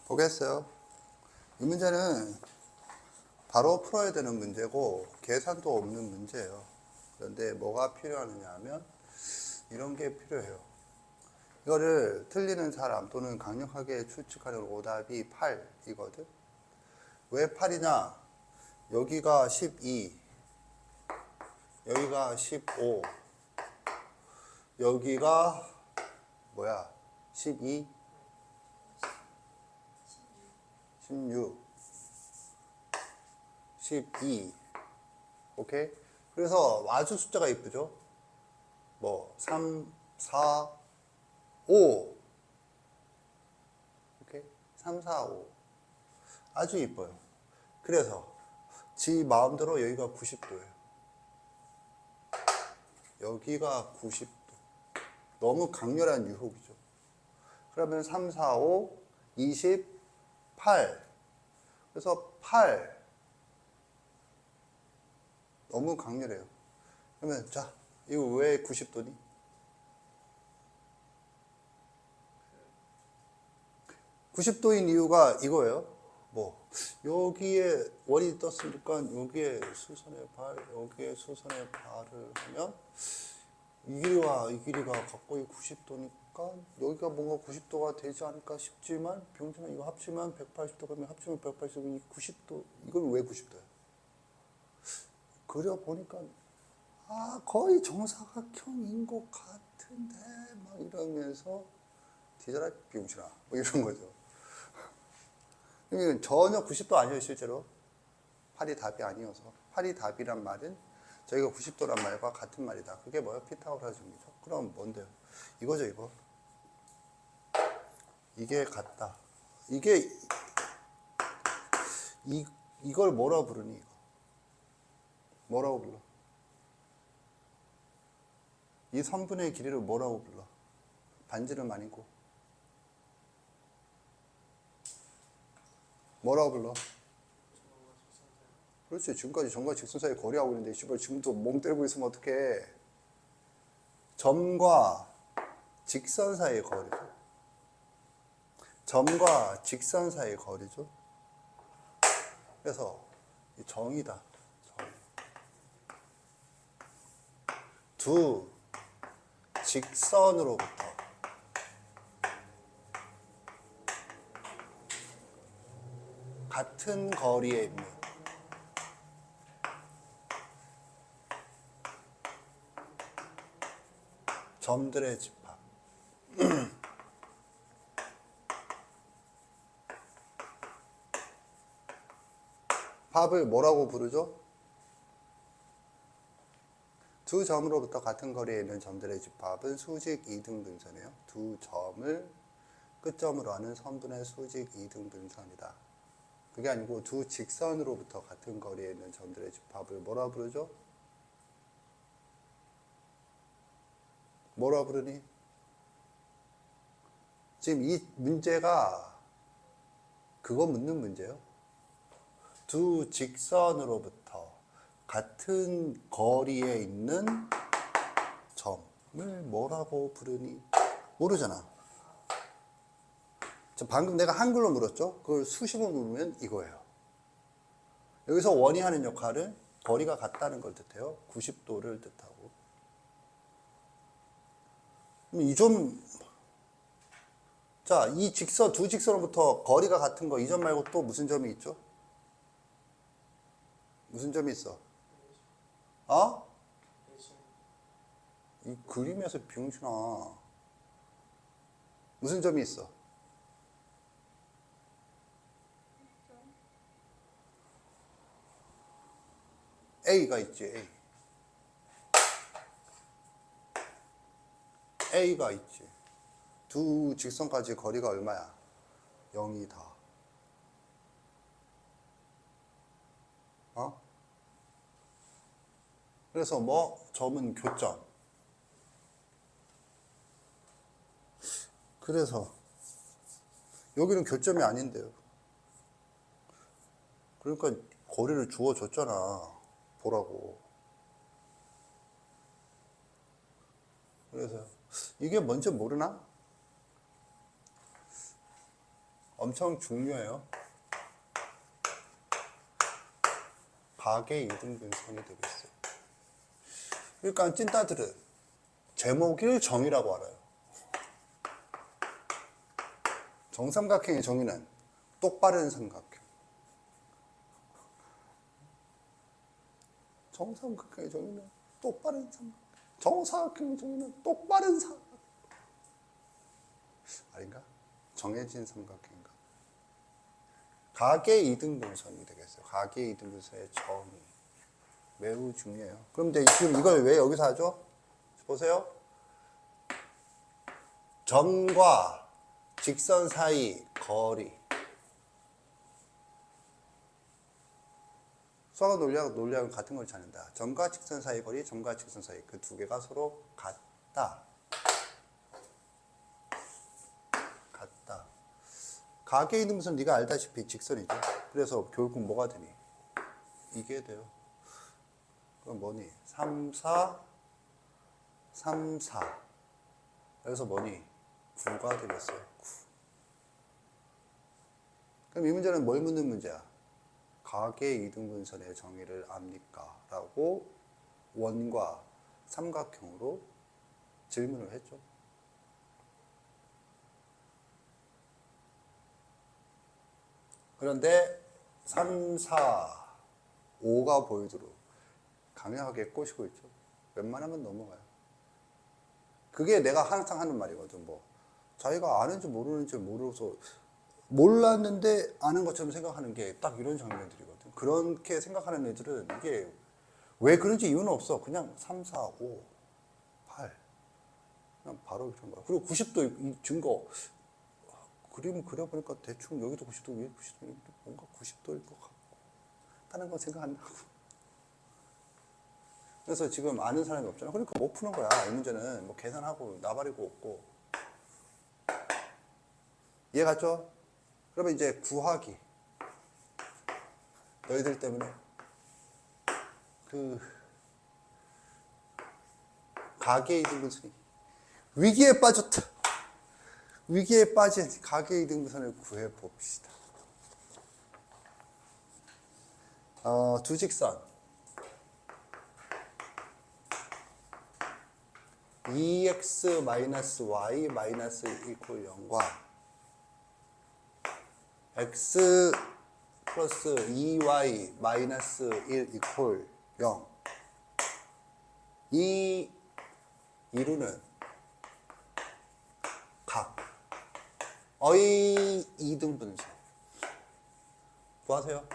보겠어요. 이 문제는 바로 풀어야 되는 문제고 계산도 없는 문제예요. 그런데 뭐가 필요하느냐 하면 이런 게 필요해요. 이거를 틀리는 사람 또는 강력하게 추측하는 오답이 8이거든. 왜 8이냐? 여기가 12, 여기가 15, 여기가 뭐야? 12, 16, 12. 오케이? 그래서 아주 숫자가 이쁘죠? 뭐 3, 4, 5. 오케이? 3, 4, 5. 아주 이뻐요. 그래서 지 마음대로 여기가 90도예요. 여기가 90도. 너무 강렬한 유혹이죠. 그러면 3, 4, 5, 28. 그래서 8. 너무 강렬해요. 그러면 자, 이거 왜 90도니? 90도인 이유가 이거예요. 뭐 여기에 원이 떴으니까 여기에 수선의 발, 여기에 수선의 발을 하면 이 길이와 이 길이가 각각이 90도니까 여기가 뭔가 90도가 되지 않을까 싶지만 병준아 이거 합치면 180도 그러면 합치면 180도 90도 이건 왜 90도야? 그려보니까 거의 정사각형인 것 같은데 막 이러면서 뒤져라 병준아 뭐 이런 거죠. 전혀 90도 아니에요 실제로. 8이 답이 아니어서. 8이 답이란 말은 저희가 90도란 말과 같은 말이다. 그게 뭐예요? 피타고라스 정리죠. 그럼 뭔데요? 이거죠 이거. 이게 같다. 이게 이걸 뭐라고 부르니? 이거. 뭐라고 불러? 이 선분의 길이를 뭐라고 불러? 반지름 아니고 뭐라고 불러? 그렇지. 지금까지 점과 직선 사이 거리하고 있는데 씨발 지금도 멍 때리고 있으면 어떡해. 점과 직선 사이의 거리죠. 점과 직선 사이의 거리죠. 그래서 이 정이다. 정. 두 직선으로부터 같은 거리에 있는 점들의 집합. 합을 뭐라고 부르죠? 두 점으로부터 같은 거리에 있는 점들의 집합은 수직 2등분선이에요. 두 점을 끝점으로 하는 선분의 수직 2등분선이다. 그게 아니고 두 직선으로부터 같은 거리에 있는 점들의 집합을 뭐라 부르죠? 뭐라 부르니? 지금 이 문제가 그거 묻는 문제예요. 두 직선으로부터 같은 거리에 있는 점을 뭐라고 부르니? 모르잖아. 방금 내가 한글로 물었죠? 그걸 수식으로 물으면 이거예요. 여기서 원이 하는 역할은 거리가 같다는 걸 뜻해요. 90도를 뜻하고. 이 점, 자, 이 직선, 두 직선으로부터 거리가 같은 거, 이 점 말고 또 무슨 점이 있죠? 무슨 점이 있어? 이 그림에서 병신아. 무슨 점이 있어? A가 있지, A. A가 있지. 두 직선까지 거리가 얼마야? 0이다. 그래서 뭐? 점은 교점. 그래서 여기는 교점이 아닌데요. 그러니까 거리를 주어줬잖아. 보라고. 그래서 이게 뭔지 모르나? 엄청 중요해요. 가계 이등분선이 되겠어요. 그러니까 찐따들은 제목을 정의라고 알아요. 정삼각형의 정의는 똑바른 삼각형. 정삼각형의 정의는 똑바른 삼각형. 정사각형의 정의는 똑바른 삼각형. 아닌가? 정해진 삼각형인가? 가계 이등분선이 되겠어요. 가계 이등분선의 정의. 매우 중요해요. 그럼 이제 지금 이걸 왜 여기서 하죠? 보세요. 점과 직선 사이 거리. 수학과 논리학은 같은 걸 찾는다. 점과 직선 사이 거리, 점과 직선 사이 그 두 개가 서로 같다. 같다. 가계 이등분선 네가 알다시피 직선이죠. 그래서 결국 뭐가 되니? 이게 돼요. 그럼 뭐니? 3, 4, 3, 4. 그래서 뭐니? 9가 되겠어요. 9. 그럼 이 문제는 뭘 묻는 문제야? 가계 이등분선의 정의를 압니까? 라고 원과 삼각형으로 질문을 했죠. 그런데 3, 4, 5가 보이도록 강력하게 꼬시고 있죠. 웬만하면 넘어가요. 그게 내가 항상 하는 말이거든. 뭐 자기가 아는지 모르는지 모르서 몰랐는데 아는 것처럼 생각하는 게 딱 이런 장면들이거든. 그렇게 생각하는 애들은 이게 왜 그런지 이유는 없어. 그냥 3, 4, 5, 8 그냥 바로 이런 거야. 그리고 90도 이 증거 그림 그려보니까 대충 여기도 90도 위에 90도 뭔가 90도일 것 같고 다른 건 생각 안 나고. 그래서 지금 아는 사람이 없잖아. 그러니까 못 푸는 거야. 이 문제는 뭐 계산하고 나발이고 없고. 이해 갔죠? 그러면 이제 구하기. 너희들 때문에 그 가계 이등분선이 위기에 빠졌다. 위기에 빠진 가계 이등분선을 구해 봅시다. 두 직선 2x-y-1 0과 x 플러스 2y 마이너스 1 이퀄 0. 이 이루는 각의 이등분선 구하세요.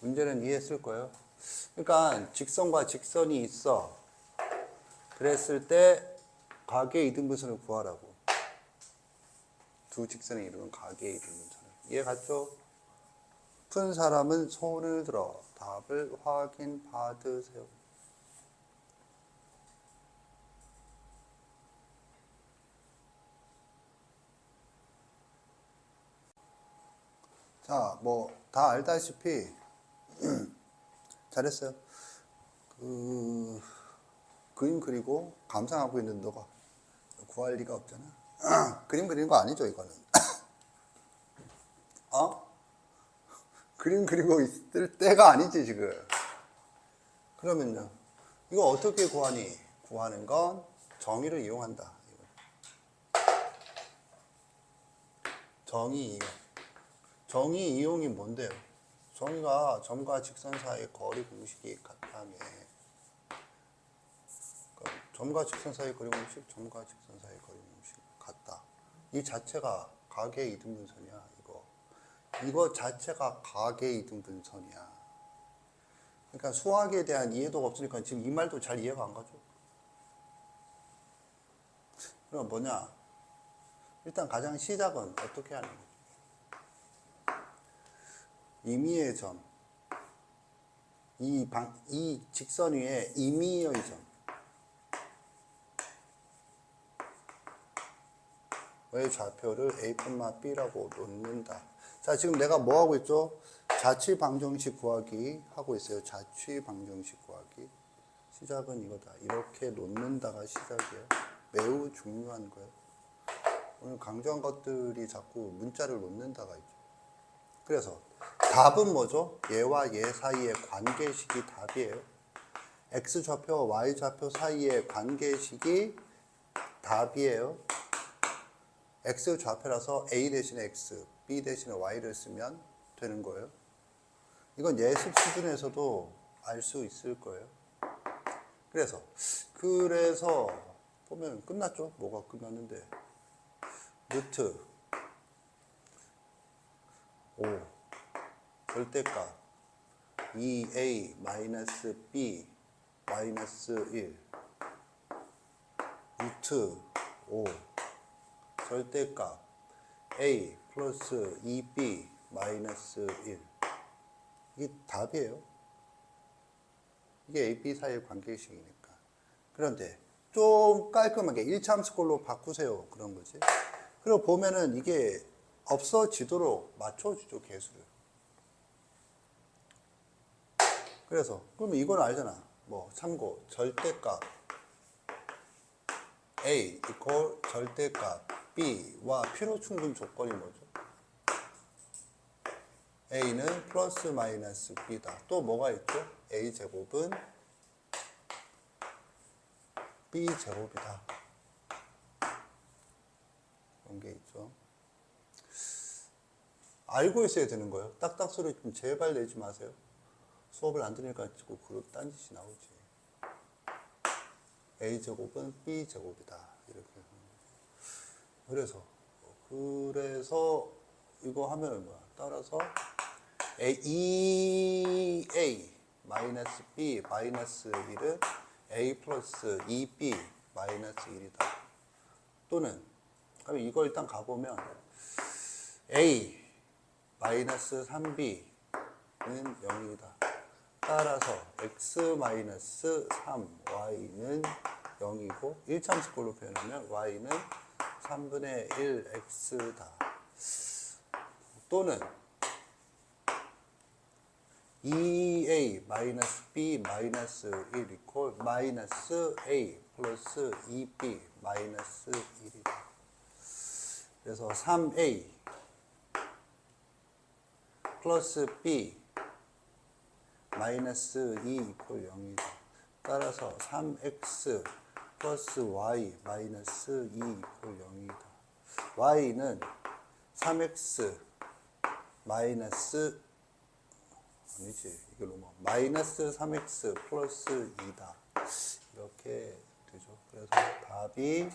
문제는 이해했을 거예요. 그러니까 직선과 직선이 있어. 그랬을 때 가계 이등분선을 구하라고. 두 직선이 이루는 가계 이등분선을. 이해 갔죠? 푼 사람은 손을 들어 답을 확인 받으세요. 자, 뭐 다 알다시피 잘했어요. 그림 그리고 감상하고 있는 너가 구할 리가 없잖아. 그림 그리는 거 아니죠, 이거는. 그림 그리고 있을 때가 아니지, 지금. 그러면요. 이거 어떻게 구하니? 구하는 건 정의를 이용한다. 정의 이용. 정의 이용이 뭔데요? 정의가 점과 직선 사이의 거리 공식이 같다며. 점과 직선 사이의 거리 공식, 점과 직선 사이의 거리 공식 같다. 이 자체가 가계 이등분선이야, 이거. 이거 자체가 가계 이등분선이야. 그러니까 수학에 대한 이해도가 없으니까 지금 이 말도 잘 이해가 안 가죠. 그럼 뭐냐? 일단 가장 시작은 어떻게 하는 거죠? 임의의 점. 이 직선 위에 임의의 점. 의 좌표를 A, B라고 놓는다. 자, 지금 내가 뭐 하고 있죠? 자취 방정식 구하기 하고 있어요. 자취 방정식 구하기. 시작은 이거다. 이렇게 놓는다가 시작이에요. 매우 중요한 거예요. 오늘 강조한 것들이 자꾸 문자를 놓는다가 있죠. 그래서 답은 뭐죠? 얘와 얘 사이의 관계식이 답이에요. x좌표와 y좌표 사이의 관계식이 답이에요. x좌표라서 a 대신에 x, b 대신에 y를 쓰면 되는 거예요. 이건 예습 수준에서도 알 수 있을 거예요. 그래서 보면 끝났죠? 뭐가 끝났는데 루트 5 절대값 2a 마이너스 b 마이너스 1 루트 5 절대값 a 플러스 2b 마이너스 1 이게 답이에요. 이게 a, b 사이의 관계식이니까. 그런데 좀 깔끔하게 1차함수꼴로 바꾸세요. 그런 거지. 그리고 보면은 이게 없어지도록 맞춰주죠, 개수를. 그래서 그러면 이건 알잖아. 뭐 참고 절대값 a 이퀄 절대값 b와 필요충분 조건이 뭐죠? a는 플러스 마이너스 b다. 또 뭐가 있죠? a 제곱은 b 제곱이다. 그런 게 있죠. 알고 있어야 되는 거예요. 딱딱 소리 좀 제발 내지 마세요. 수업을 안 들으니까 자꾸 그런 딴짓이 나오지. a 제곱은 b 제곱이다. 이렇게 그래서 이거 하면 뭐야? 따라서 a 마이너스 b 마이너스 1은 a 플러스 2b 마이너스 1이다. 또는 그럼 이거 일단 가보면 a 마이너스 3b는 0이다. 따라서 x 마이너스 3y는 0이고 1차함수꼴로 표현하면 y는 3분의 1x다. 또는 2a 마이너스 b 마이너스 1 이퀄 마이너스 a 플러스 2b 마이너스 1이다. 그래서 3a 플러스 b 마이너스 2 이퀄 0이다. 따라서 3x 플러스 y 마이너스 2 이퀄 0이다. y는 3x 마이너스 아니지 이게 너무 마이너스 3x 플러스 2다. 이렇게 되죠. 그래서 답이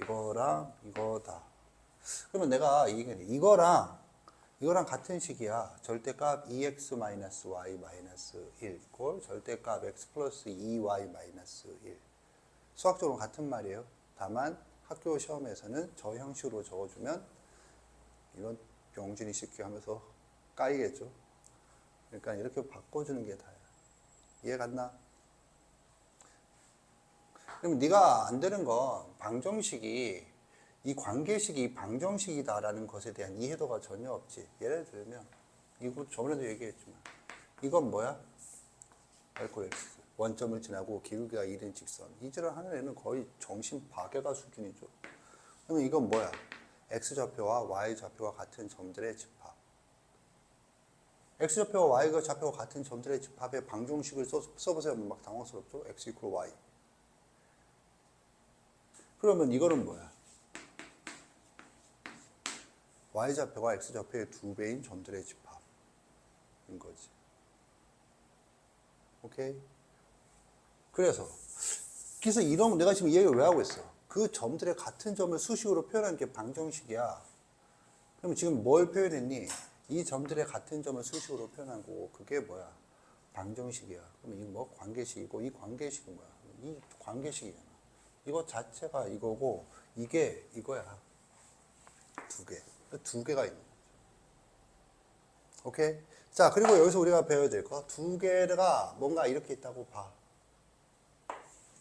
이거랑 이거다. 그러면 내가 이거랑 같은 식이야. 절대값 2x 마이너스 y 마이너스 1 이꼴 절대값 x 플러스 2y 마이너스 1. 수학적으로 같은 말이에요. 다만 학교 시험에서는 저 형식으로 적어주면 이건 병준이 쉽게 하면서 까이겠죠. 그러니까 이렇게 바꿔주는 게 다야. 이해 갔나? 그럼 네가 안 되는 건 방정식이 이 관계식이 방정식이다라는 것에 대한 이해도가 전혀 없지. 예를 들면 이거 저번에도 얘기했지만 이건 뭐야? 알코 x 원점을 지나고 기울기가 1인 직선. 이질을 하는 애는 거의 정신 파괴가 수준이죠. 그러면 이건 뭐야? x좌표와 y좌표가 같은 점들의 집합. x좌표와 y좌표가 같은 점들의 집합의 방정식을 써보세요. 막 당황스럽죠? x 이퀄 y. 그러면 이거는 뭐야? y좌표가 x좌표의 2배인 점들의 집합인 거지. 오케이? 그래서 이러면 내가 지금 이 얘기를 왜 하고 있어? 그 점들의 같은 점을 수식으로 표현하는 게 방정식이야. 그럼 지금 뭘 표현했니? 이 점들의 같은 점을 수식으로 표현한 거고 그게 뭐야? 방정식이야. 그럼 이거 뭐 관계식이고 이 관계식은 뭐야? 이 관계식이잖아. 이거 자체가 이거고 이게 이거야. 두 개가 있는 거죠. 오케이? 자, 그리고 여기서 우리가 배워야 될 거 두 개가 뭔가 이렇게 있다고 봐.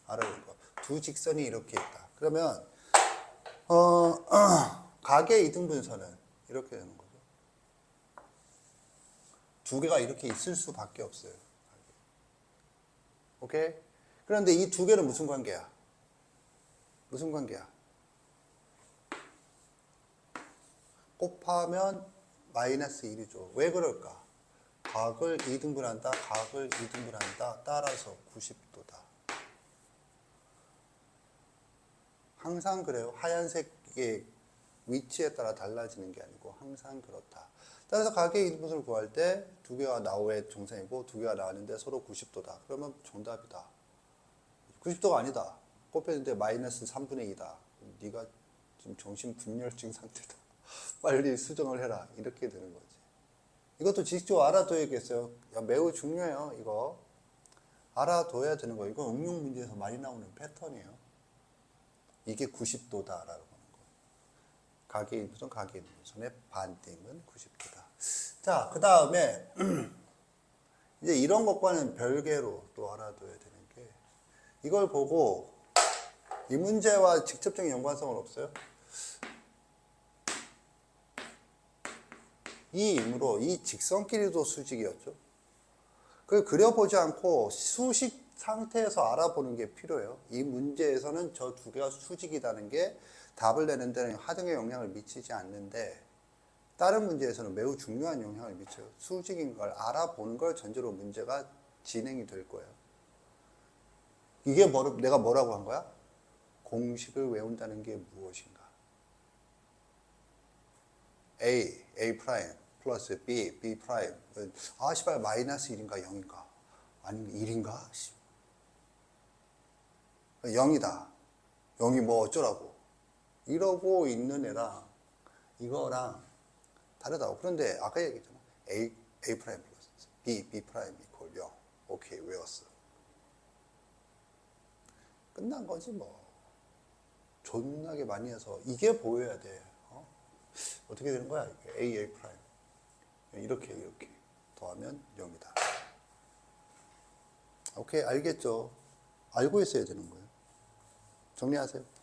알아야 될 거. 두 직선이 이렇게 있다. 그러면 각의 이등분선은 이렇게 되는 거죠. 두 개가 이렇게 있을 수밖에 없어요. 오케이? 그런데 이 두 개는 무슨 관계야? 무슨 관계야? 곱하면 마이너스 1이죠. 왜 그럴까? 각을 2등분한다. 각을 2등분한다. 따라서 90도다. 항상 그래요. 하얀색의 위치에 따라 달라지는 게 아니고 항상 그렇다. 따라서 각의 2등분을 구할 때 두 개가 나오의 정상이고 두 개가 나왔는데 서로 90도다. 그러면 정답이다. 90도가 아니다. 곱했는데 마이너스 3분의 2다. 네가 지금 정신분열증 상태다. 빨리 수정을 해라. 이렇게 되는 거지. 이것도 지식적으로 알아둬야겠어요. 매우 중요해요. 이거 알아둬야 되는 거예요. 이거 응용 문제에서 많이 나오는 패턴이에요. 이게 90도다라고 하는 거. 각의 1분선, 각의 1분선의 반띵은 90도다. 자, 그 다음에 이제 이런 것과는 별개로 또 알아둬야 되는 게, 이걸 보고 이 문제와 직접적인 연관성은 없어요. 이 임으로 이 직선끼리도 수직이었죠. 그걸 그려보지 않고 수식 상태에서 알아보는 게 필요해요. 이 문제에서는 저 두 개가 수직이라는 게 답을 내는 데는 하등의 영향을 미치지 않는데, 다른 문제에서는 매우 중요한 영향을 미쳐요. 수직인 걸 알아보는 걸 전제로 문제가 진행이 될 거예요. 이게 내가 뭐라고 한 거야? 공식을 외운다는 게 무엇인가? A 프라임 플러스 B 프라임. 아, 씨발, 마이너스 1인가 0인가? 아니면 1인가? 0이다. 0이 뭐 어쩌라고. 이러고 있는 애랑 이거랑 다르다고. 그런데 아까 얘기했잖아. A 프라임 플러스 B 프라임 이퀄 0. 오케이, 외웠어. 끝난 거지 뭐. 존나게 많이 해서 이게 보여야 돼. 어떻게 되는 거야? A 프라임. 이렇게 더하면 0이다. 오케이, 알겠죠? 알고 있어야 되는 거예요. 정리하세요.